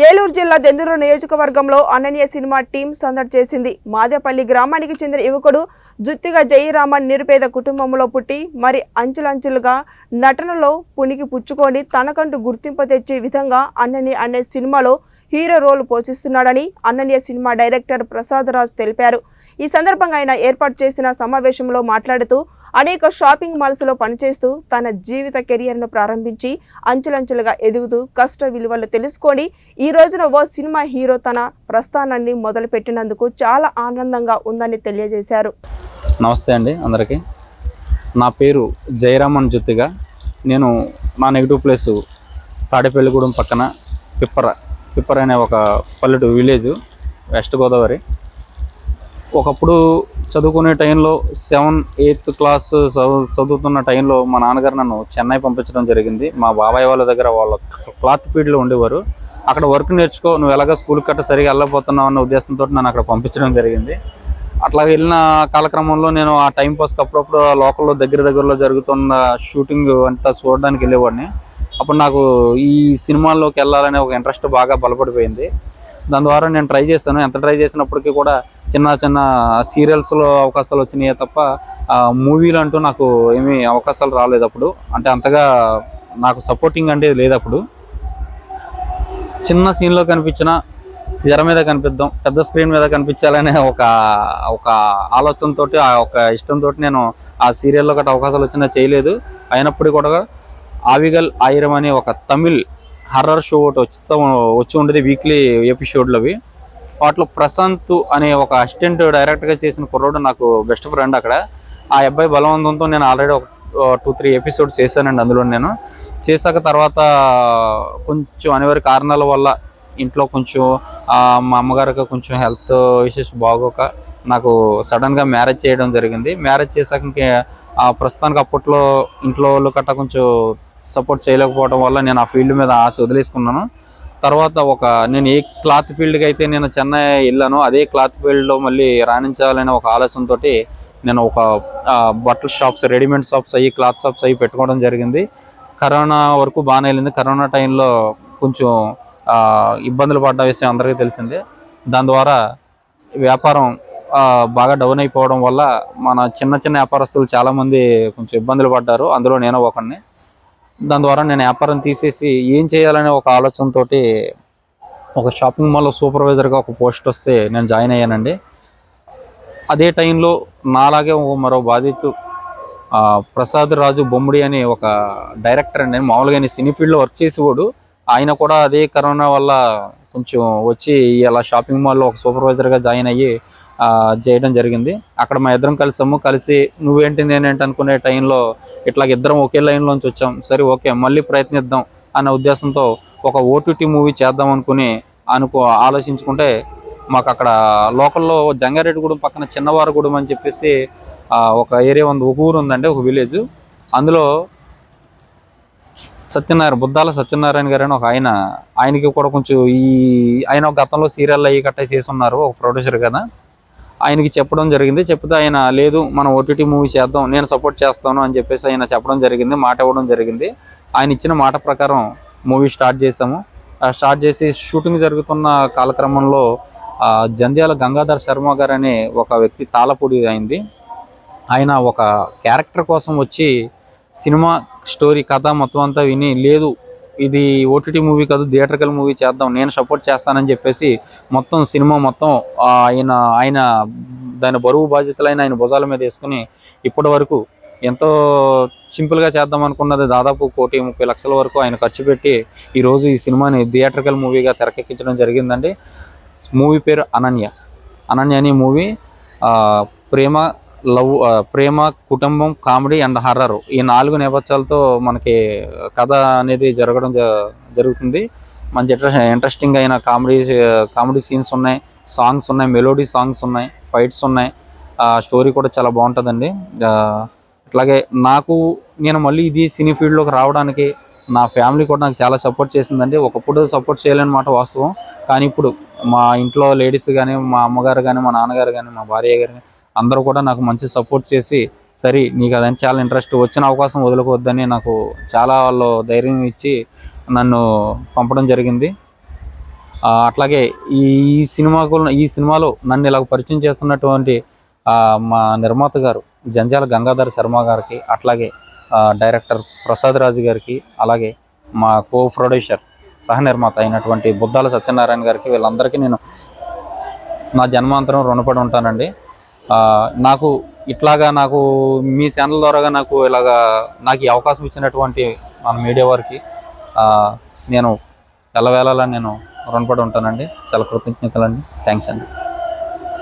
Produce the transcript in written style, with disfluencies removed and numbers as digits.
ఏలూరు జిల్లా దెందులూరు నియోజకవర్గంలో Ananya cinema team సందడి చేసింది. మాదేపల్లి గ్రామానికి చెందిన యువకుడు జుత్తిగా జయరామన్ నిరుపేద కుటుంబంలో పుట్టి మరి అంచులంచులుగా నటనలో పుణికి పుచ్చుకొని తనకంటూ గుర్తింపు తెచ్చే విధంగా అనన్య అనే సినిమాలో హీరో రోల్ పోషిస్తున్నాడని అనన్య సినిమా డైరెక్టర్ ప్రసాద్ రాజ్ తెలిపారు. ఈ సందర్భంగా ఆయన ఏర్పాటు చేసిన సమావేశంలో మాట్లాడుతూ అనేక షాపింగ్ మాల్స్ లో పనిచేస్తూ తన జీవిత కెరియర్ను ప్రారంభించి అంచులంచులుగా ఎదుగుతూ కష్ట విలువలు తెలుసుకొని ఈ రోజున ఓ సినిమా హీరో తన ప్రస్థానాన్ని మొదలుపెట్టినందుకు చాలా ఆనందంగా ఉందని తెలియజేశారు. నమస్తే అండి అందరికీ. నా పేరు జయరామన్ జుత్తిగా. నేను నా నెగిటివ్ ప్లేసు తాడేపల్లిగూడెం పక్కన పిప్పర అనే ఒక పల్లెటూరు విలేజ్, వెస్ట్ గోదావరి. ఒకప్పుడు చదువుకునే టైంలో 7th, 8th క్లాస్ చదువుతున్న టైంలో మా నాన్నగారు నన్ను చెన్నై పంపించడం జరిగింది. మా బాబాయ్ వాళ్ళ దగ్గర వాళ్ళ క్లాత్ ఫీల్డ్లో ఉండేవారు. అక్కడ వర్క్ నేర్చుకో, నువ్వు ఎలాగ స్కూల్కి గట్ట సరిగా వెళ్ళకపోతున్నావు అన్న ఉద్దేశంతో నన్ను అక్కడ పంపించడం జరిగింది. అట్లా వెళ్ళిన కాలక్రమంలో నేను ఆ టైం పాస్కి అప్పుడప్పుడు లోకల్లో దగ్గరలో జరుగుతున్న షూటింగ్ అంతా చూడడానికి వెళ్ళేవాడిని. అప్పుడు నాకు ఈ సినిమాల్లోకి వెళ్ళాలనే ఒక ఇంట్రెస్ట్ బాగా బలపడిపోయింది. దాని ద్వారా నేను ట్రై చేశాను. ఎంత ట్రై చేసినప్పటికీ కూడా చిన్న సీరియల్స్లో అవకాశాలు వచ్చినాయే తప్ప మూవీలు అంటూ నాకు ఏమీ అవకాశాలు రాలేదు అప్పుడు. అంటే అంతగా నాకు సపోర్టింగ్ అంటే లేదు. అప్పుడు చిన్న సీన్లో కనిపించిన తెర మీద కనిపిద్దాం, పెద్ద స్క్రీన్ మీద కనిపించాలనే ఒక ఆలోచనతో, ఆ ఒక ఇష్టంతో నేను ఆ సీరియల్లో గట్రా అవకాశాలు వచ్చినా చేయలేదు. అయినప్పుడు కూడా ఆవిగల్ ఆయిరం అనే ఒక తమిళ్ హర్రర్ షో ఒకటి వచ్చి ఉండేది, వీక్లీ ఎపిసోడ్లవి. వాటిలో ప్రశాంత్ అనే ఒక అసిస్టెంట్ డైరెక్ట్గా చేసిన కుర్రోడు నాకు బెస్ట్ ఫ్రెండ్ అక్కడ. ఆ అబ్బాయి బలవంతంతో నేను ఆల్రెడీ ఒక 2-3 ఎపిసోడ్స్ చేశానండి. అందులో నేను చేశాక తర్వాత కొంచెం అనివార్య కారణాల వల్ల ఇంట్లో కొంచెం మా అమ్మగారికి కొంచెం హెల్త్ ఇష్యూస్ బాగోక నాకు సడన్గా మ్యారేజ్ చేయడం జరిగింది. మ్యారేజ్ చేశాక ఇంకే ప్రస్తుతానికి అప్పట్లో ఇంట్లో వాళ్ళు గట్టా కొంచెం సపోర్ట్ చేయలేకపోవడం వల్ల నేను ఆ ఫీల్డ్ మీద ఆశ వదిలేసుకున్నాను. తర్వాత నేను ఏ క్లాత్ ఫీల్డ్కి అయితే నేను చెన్నై వెళ్ళానో అదే క్లాత్ ఫీల్డ్లో మళ్ళీ రాణించాలనే ఒక ఆలోచనతో నేను ఒక బట్టల షాప్స్, రెడీమేడ్ షాప్స్ అయ్యి, క్లాత్ షాప్స్ అయ్యి పెట్టుకోవడం జరిగింది. కరోనా వరకు బాగానే వెళ్ళింది. కరోనా టైంలో కొంచెం ఇబ్బందులు పడ్డ విషయం అందరికీ తెలిసిందే. దాని ద్వారా వ్యాపారం బాగా డౌన్ అయిపోవడం వల్ల మన చిన్న వ్యాపారస్తులు చాలామంది కొంచెం ఇబ్బందులు పడ్డారు. అందులో నేను ఒకడిని. దాని ద్వారా నేను వ్యాపారం తీసేసి ఏం చేయాలనే ఒక ఆలోచనతో ఒక షాపింగ్ మాల్లో సూపర్వైజర్గా ఒక పోస్ట్ వస్తే నేను జాయిన్ అయ్యానండి. అదే టైంలో నాలాగే మరో బాధితుడు ప్రసాద్ రాజు బొమ్మిడి అని ఒక డైరెక్టర్ అండి. మామూలుగా నేను సినీ ఫీల్డ్లో వర్క్ చేసేవాడు. ఆయన కూడా అదే కరోనా వల్ల కొంచెం వచ్చి ఇలా షాపింగ్ మాల్లో ఒక సూపర్వైజర్గా జాయిన్ అయ్యి చేయడం జరిగింది. అక్కడ మా ఇద్దరం కలిసి నువ్వేంటి నేనేంటి అనుకునే టైంలో ఇట్లాగ ఇద్దరం ఒకే లైన్లోంచి వచ్చాం. సరే ఓకే, మళ్ళీ ప్రయత్నిద్దాం అన్న ఉద్దేశంతో ఒక OTT మూవీ చేద్దాం ఆలోచించుకుంటే మాకు అక్కడ లోకల్లో జంగారెడ్డిగూడెం పక్కన చిన్నవారగూడెం అని చెప్పేసి ఒక ఏరియా ఉంది, ఒక ఊరు ఉందండి, ఒక విలేజ్. అందులో బుద్ధాల సత్యనారాయణ గారు అని ఒక ఆయనకి కూడా కొంచెం ఆయన గతంలో సీరియల్ అయ్యి గట్టా చేసి ఉన్నారు, ఒక ప్రొడ్యూసర్ కదా. ఆయనకి చెప్పడం జరిగింది. చెప్తే ఆయన లేదు మనం OTT మూవీ చేద్దాం, నేను సపోర్ట్ చేస్తాను అని చెప్పేసి ఆయన చెప్పడం జరిగింది, మాట ఇవ్వడం జరిగింది. ఆయన ఇచ్చిన మాట ప్రకారం మూవీ స్టార్ట్ చేసాము. స్టార్ట్ చేసి షూటింగ్ జరుగుతున్న కాలక్రమంలో జంధ్యాల గంగాధర్ శర్మ గారు అనే ఒక వ్యక్తి తాళపూడి అయింది. ఆయన ఒక క్యారెక్టర్ కోసం వచ్చి సినిమా స్టోరీ కథ మొత్తం అంతా విని, లేదు ఇది OTT మూవీ కాదు, థియేటర్కల్ మూవీ చేద్దాం, నేను సపోర్ట్ చేస్తానని చెప్పేసి మొత్తం సినిమా మొత్తం ఆయన దాని బరువు బాధ్యతలైన ఆయన భుజాల మీద వేసుకుని ఇప్పటి వరకు ఎంతో సింపుల్గా చేద్దాం అనుకున్నది దాదాపు 1,30,00,000 వరకు ఆయన ఖర్చు పెట్టి ఈరోజు ఈ సినిమాని థియేటర్కల్ మూవీగా తెరకెక్కించడం జరిగిందండి. మూవీ పేరు అనన్య అనే మూవీ ప్రేమ, కుటుంబం, కామెడీ అండ్ హర్రర్ ఈ 4 నేపథ్యాలతో మనకి కథ అనేది జరుగుతుంది. మంచి ఇంట్రెస్టింగ్ అయిన కామెడీ సీన్స్ ఉన్నాయి, సాంగ్స్ ఉన్నాయి, మెలోడీ సాంగ్స్ ఉన్నాయి, ఫైట్స్ ఉన్నాయి. స్టోరీ కూడా చాలా బాగుంటుందండి. అట్లాగే నేను మళ్ళీ ఇది సినీ ఫీల్డ్లోకి రావడానికి నా ఫ్యామిలీ కూడా నాకు చాలా సపోర్ట్ చేసిందండి. ఒకప్పుడు సపోర్ట్ చేయలేని మాట వాస్తవం. కానీ ఇప్పుడు మా ఇంట్లో లేడీస్ కానీ, మా అమ్మగారు కానీ, మా నాన్నగారు కానీ, మా భార్య గారు కానీ అందరూ కూడా నాకు మంచి సపోర్ట్ చేసి, సరే నీకు అదంటే చాలా ఇంట్రెస్ట్, వచ్చిన అవకాశం వదులుకోవద్దని నాకు చాలా వాళ్ళు ధైర్యం ఇచ్చి నన్ను పంపడం జరిగింది. అట్లాగే ఈ ఈ సినిమాలో నన్ను ఇలా పరిచయం చేస్తున్నటువంటి మా నిర్మాత గారు జంజాల గంగాధర్ శర్మ గారికి, అట్లాగే డైరెక్టర్ ప్రసాద్ రాజు గారికి, అలాగే మా కో ప్రొడ్యూసర్ సహ నిర్మాత అయినటువంటి బుద్దాల సత్యనారాయణ గారికి, వీళ్ళందరికీ నేను నా జన్మాంతరం రుణపడి ఉంటానండి. నాకు ఇట్లాగా మీ ఛానల్ ద్వారాగా నాకు ఈ అవకాశం ఇచ్చినటువంటి మన మీడియా వారికి నేను ఎల్లవేళలా నేను రుణపడి ఉంటానండి. చాలా కృతజ్ఞతలండి. థ్యాంక్స్ అండి.